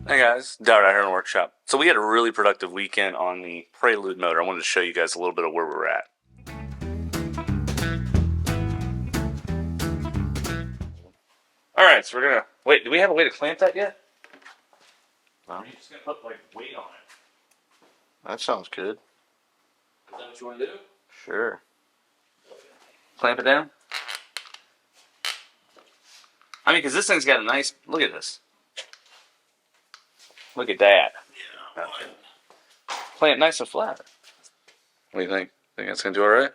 Hey guys, Dowd out here in the workshop. So we had a really productive weekend on the Prelude motor. I wanted to show you guys a little bit of where we're at. Alright, so we're gonna... Wait, do we have a way to clamp that yet? No. Or are you just gonna put, like, weight on it? That sounds good. Is that what you want to do? Sure. Clamp it down? I mean, because this thing's got a nice... Look at this. Look at that. Yeah. Clamp nice and flat. What do you think? Think that's gonna do alright?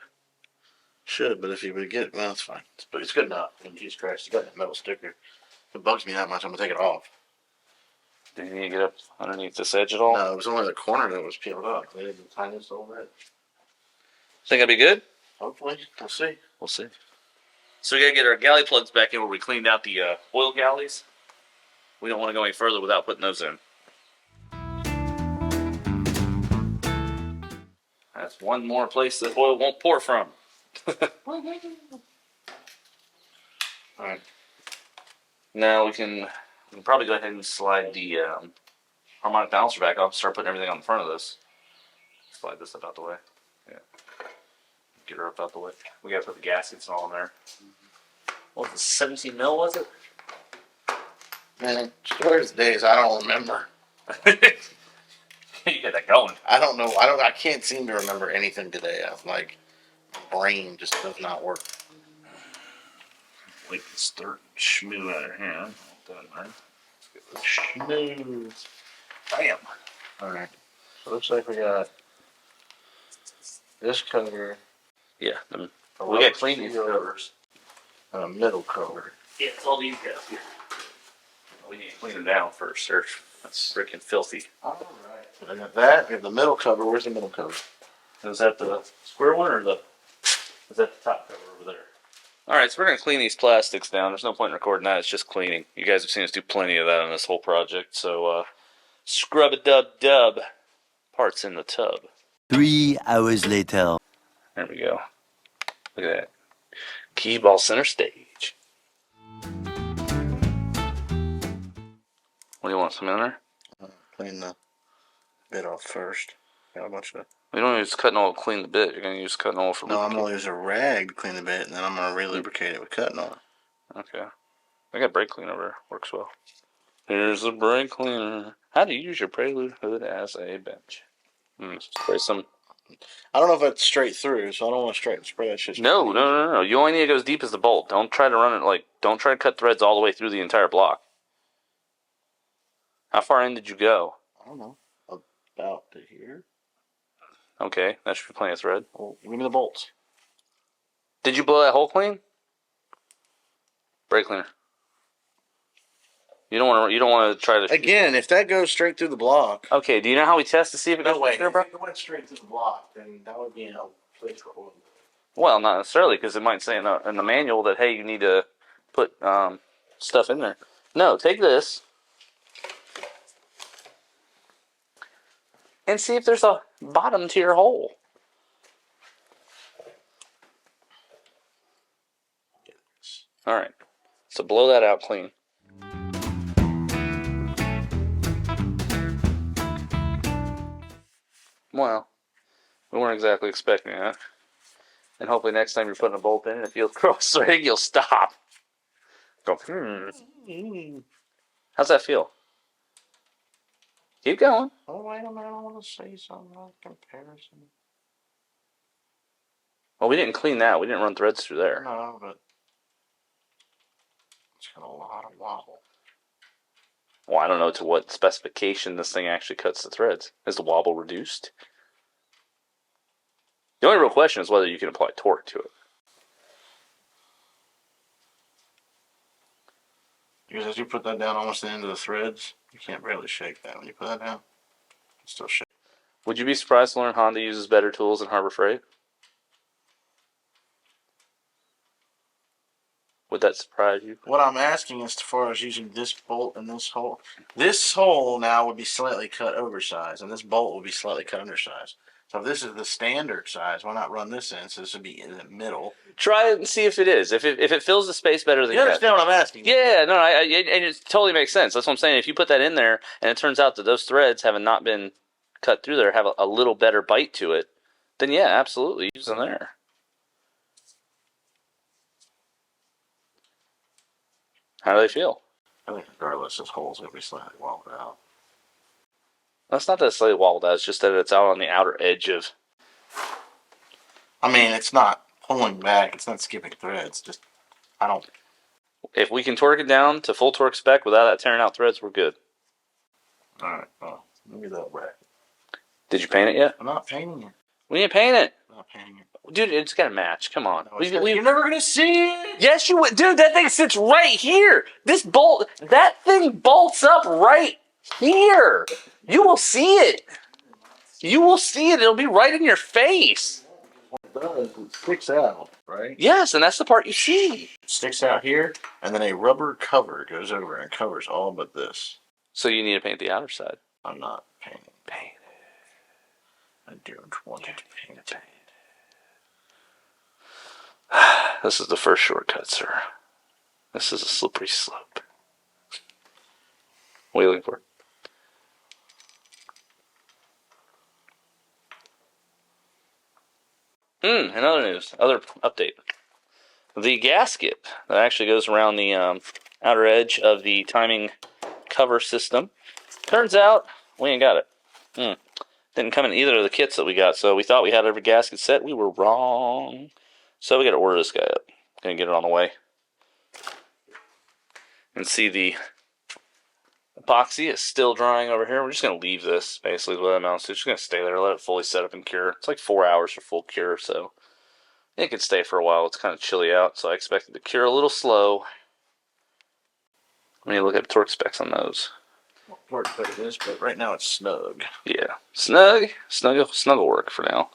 Should, but if you would get, well, it's fine. It's good enough. And Jesus Christ, you got that metal sticker. If it bugs me that much, I'm gonna take it off. Do you need to get up underneath this edge at all? No, it was only the corner that was peeled up. They did the tiniest little bit. Think that'd be good? Hopefully, we'll see. We'll see. So we gotta get our galley plugs back in where we cleaned out the oil galleys. We don't want to go any further without putting those in. That's one more place that oil won't pour from. Alright. Now we can probably go ahead and slide the harmonic balancer back off and start putting everything on the front of this. Slide this up out the way. Yeah. Get her up out the way. We gotta put the gaskets and all in there. What was it, 17 mil was it? Man, storage days, I don't remember. You get that going. I don't know. I can't seem to remember anything today. I'm like, my brain just does not work. We can start schmoo out of hand. Smooth. Bam. Alright. So it looks like we got this cover. Yeah, we got to clean these covers. And a middle cover. Yeah, it's all these guys here. We need to clean them down first. They're freaking filthy. Alright. I got that. We have the middle cover. Where's the middle cover? Is that the square one or is that the top cover over there? Alright, so we're going to clean these plastics down. There's no point in recording that. It's just cleaning. You guys have seen us do plenty of that on this whole project. So, scrub-a-dub-dub. Parts in the tub. 3 hours later. There we go. Look at that. Key ball center stage. What do you want? Some in there? Clean the bit off first. Got a bunch of. We don't use cutting oil to clean the bit. You're going to use cutting oil for No, I'm lubricate. going to use a rag to clean the bit, and then I'm going to re-lubricate it with cutting oil. Okay. I got brake cleaner over there. Works well. Here's the brake cleaner. How do you use your Prelude hood as a bench? Spray some. I don't know if that's straight through, so I don't want to spray that shit. No. You only need to go as deep as the bolt. Don't try to run it don't try to cut threads all the way through the entire block. How far in did you go? I don't know. About to here. Okay, that should be plenty of thread. Well, give me the bolts. Did you blow that hole clean? Brake cleaner. You don't want to try to. Again, if that goes straight through the block. Okay, do you know how we test to see if it goes No way. through, bro? If it went straight through the block, then that would be in a place for oil. Well, not necessarily, because it might say in the manual that, hey, you need to put stuff in there. No, take this and see if there's a bottom to your hole. All right, so blow that out clean. Well, we weren't exactly expecting that. And hopefully next time you're putting a bolt in and it feels cross the rig, you'll stop. Go, How's that feel? Keep going. Oh, wait a minute. I want to say something about comparison. Well, we didn't clean that. We didn't run threads through there. No, but it's got a lot of wobble. Well, I don't know to what specification this thing actually cuts the threads. Is the wobble reduced? The only real question is whether you can apply torque to it. Because as you put that down almost into the threads, you can't barely shake that. When you put that down, it's still shake. Would you be surprised to learn Honda uses better tools than Harbor Freight? Would that surprise you? What I'm asking as far as using this bolt and this hole now would be slightly cut oversized, and this bolt would be slightly cut undersized. So if this is the standard size, why not run this in? So this would be in the middle. Try it and see if it is. If it fills the space better than You understand what I'm asking? Yeah, no, and it totally makes sense. That's what I'm saying. If you put that in there, and it turns out that those threads having not been cut through there have a little better bite to it, then yeah, absolutely use them there. How do they feel? I think regardless, this hole's gonna be slightly walled out. That's not that it's slightly walled out. It's just that it's out on the outer edge of. I mean, it's not pulling back. It's not skipping threads. Just I don't. If we can torque it down to full torque spec without that tearing out threads, we're good. All right. Well, let me that way. Did you paint it yet? I'm not painting it. We didn't paint it. I'm not painting it. Dude, it's got to match. Come on. You're never gonna see it. Yes, you would. Dude, that thing sits right here. That thing bolts up right here. You will see it. You will see it. It'll be right in your face. It does. It sticks out, right? Yes, and that's the part you see. It sticks out here, and then a rubber cover goes over and covers all but this. So you need to paint the outer side. I'm not painting. Paint I don't want to paint it. This is the first shortcut, sir. This is a slippery slope. What are you looking for? In other news, other update. The gasket that actually goes around the outer edge of the timing cover system. Turns out we ain't got it. Didn't come in either of the kits that we got, so we thought we had every gasket set. We were wrong. So we got to order this guy up. Gonna get it on the way. And see the epoxy is still drying over here. We're just gonna leave this basically what it amounts to. It's just gonna stay there, let it fully set up and cure. It's like 4 hours for full cure, so it could stay for a while. It's kind of chilly out, so I expect it to cure a little slow. Let me look at torque specs on those. Torque spec it is, but right now it's snug. Yeah, snug will work for now.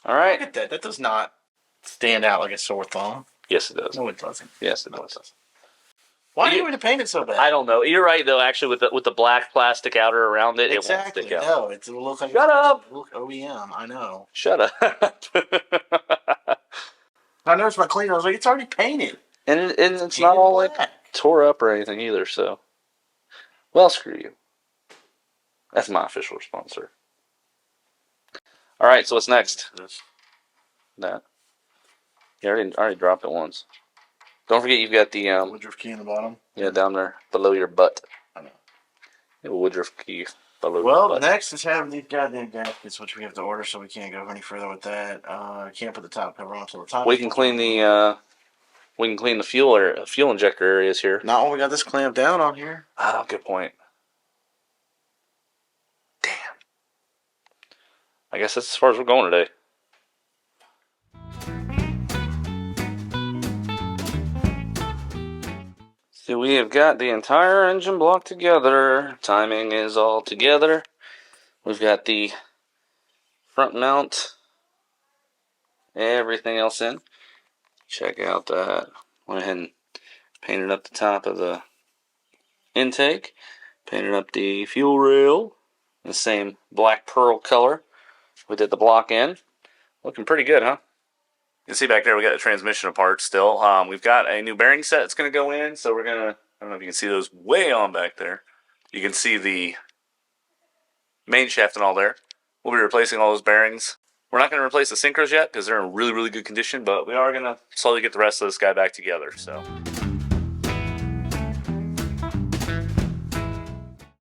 All right. Look at that. That does not stand out like a sore thumb. Yes, it does. No, it doesn't. Yes, it does. Why do you want to paint it so bad? I don't know. You're right, though. Actually, with the black plastic outer around it, Exactly. It won't stick out. No, it'll look like. Shut up. Look OEM. I know. Shut up. I noticed my cleaner. I was like, it's already painted. And it's not all like tore up or anything either. So, well, screw you. That's my official response, sir. All right. So what's next? That. You already dropped it once. Don't forget you've got the Woodruff key in the bottom. Yeah, down there below your butt. I know. A Woodruff key below your Well, butt. next is having these goddamn gaskets, which we have to order, so we can't go any further with that. I can't put the top cover on until the top. We can clean the fuel injector areas here. Not when we got this clamped down on here. Ah, good point. Damn. I guess that's as far as we're going today. So we have got the entire engine block together. Timing is all together. We've got the front mount. Everything else in. Check out that. Went ahead and painted up the top of the intake. Painted up the fuel rail. The same black pearl color. We did the block in. Looking pretty good, huh? You can see back there we got the transmission apart still. We've got a new bearing set that's going to go in. So we're going to, I don't know if you can see those way on back there. You can see the main shaft and all there. We'll be replacing all those bearings. We're not going to replace the synchros yet because they're in really, really good condition. But we are going to slowly get the rest of this guy back together. So